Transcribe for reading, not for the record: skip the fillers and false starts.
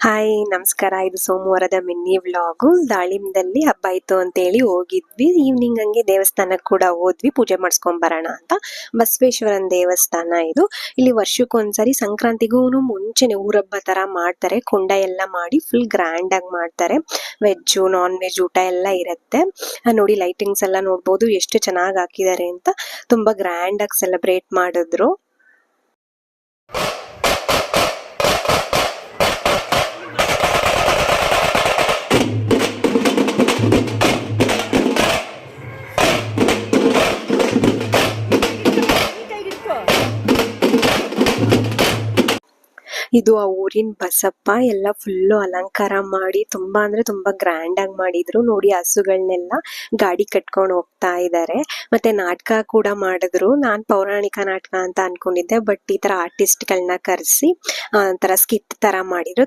Hi ನಮಸ್ಕಾರ. ಇದು ಸೋಮವಾರದ ಮಿನಿ ವ್ಲಾಗು. ದಾಳಿಂಬದಲ್ಲಿ ಹಬ್ಬ ಇತ್ತು ಅಂತೇಳಿ ಹೋಗಿದ್ವಿ. ಈವ್ನಿಂಗ್ ಹಂಗೆ ದೇವಸ್ಥಾನಕ್ಕೆ ಕೂಡ ಹೋದ್ವಿ, ಪೂಜೆ ಮಾಡಿಸ್ಕೊಂಡ್ ಬರೋಣ ಅಂತ. ಬಸವೇಶ್ವರನ ದೇವಸ್ಥಾನ ಇದು. ಇಲ್ಲಿ ವರ್ಷಕ್ಕೊಂದ್ಸರಿ ಸಂಕ್ರಾಂತಿಗೂ ಮುಂಚೆನೆ ಊರಬ್ಬ ತರ ಮಾಡ್ತಾರೆ. ಕೊಂಡ ಎಲ್ಲ ಮಾಡಿ ಫುಲ್ ಗ್ರ್ಯಾಂಡ್ ಆಗಿ ಮಾಡ್ತಾರೆ. ವೆಜ್ಜು ನಾನ್ ವೆಜ್ ಊಟ ಎಲ್ಲ ಇರುತ್ತೆ. ನೋಡಿ ಲೈಟಿಂಗ್ಸ್ ಎಲ್ಲ ನೋಡ್ಬೋದು ಎಷ್ಟು ಚೆನ್ನಾಗಿ ಹಾಕಿದ್ದಾರೆ ಅಂತ. ತುಂಬಾ ಗ್ರ್ಯಾಂಡ್ ಆಗಿ ಸೆಲೆಬ್ರೇಟ್ ಮಾಡಿದ್ರು. ಇದು ಆ ಊರಿನ ಬಸಪ್ಪ. ಎಲ್ಲ ಫುಲ್ಲು ಅಲಂಕಾರ ಮಾಡಿ ತುಂಬಾ ಅಂದ್ರೆ ತುಂಬಾ ಗ್ರ್ಯಾಂಡ್ ಆಗಿ ಮಾಡಿದ್ರು. ನೋಡಿ ಹಸುಗಳನ್ನೆಲ್ಲ ಗಾಡಿ ಕಟ್ಕೊಂಡು ಹೋಗ್ತಾ ಇದ್ದಾರೆ. ಮತ್ತೆ ನಾಟಕ ಕೂಡ ಮಾಡಿದ್ರು. ನಾನ್ ಪೌರಾಣಿಕ ನಾಟಕ ಅಂತ ಅನ್ಕೊಂಡಿದ್ದೆ, ಬಟ್ ಈ ತರ ಆರ್ಟಿಸ್ಟ್ ಗಳನ್ನ ಕರೆಸಿ ಒಂಥರ ಸ್ಕಿಟ್ ತರ ಮಾಡಿದ್ರು.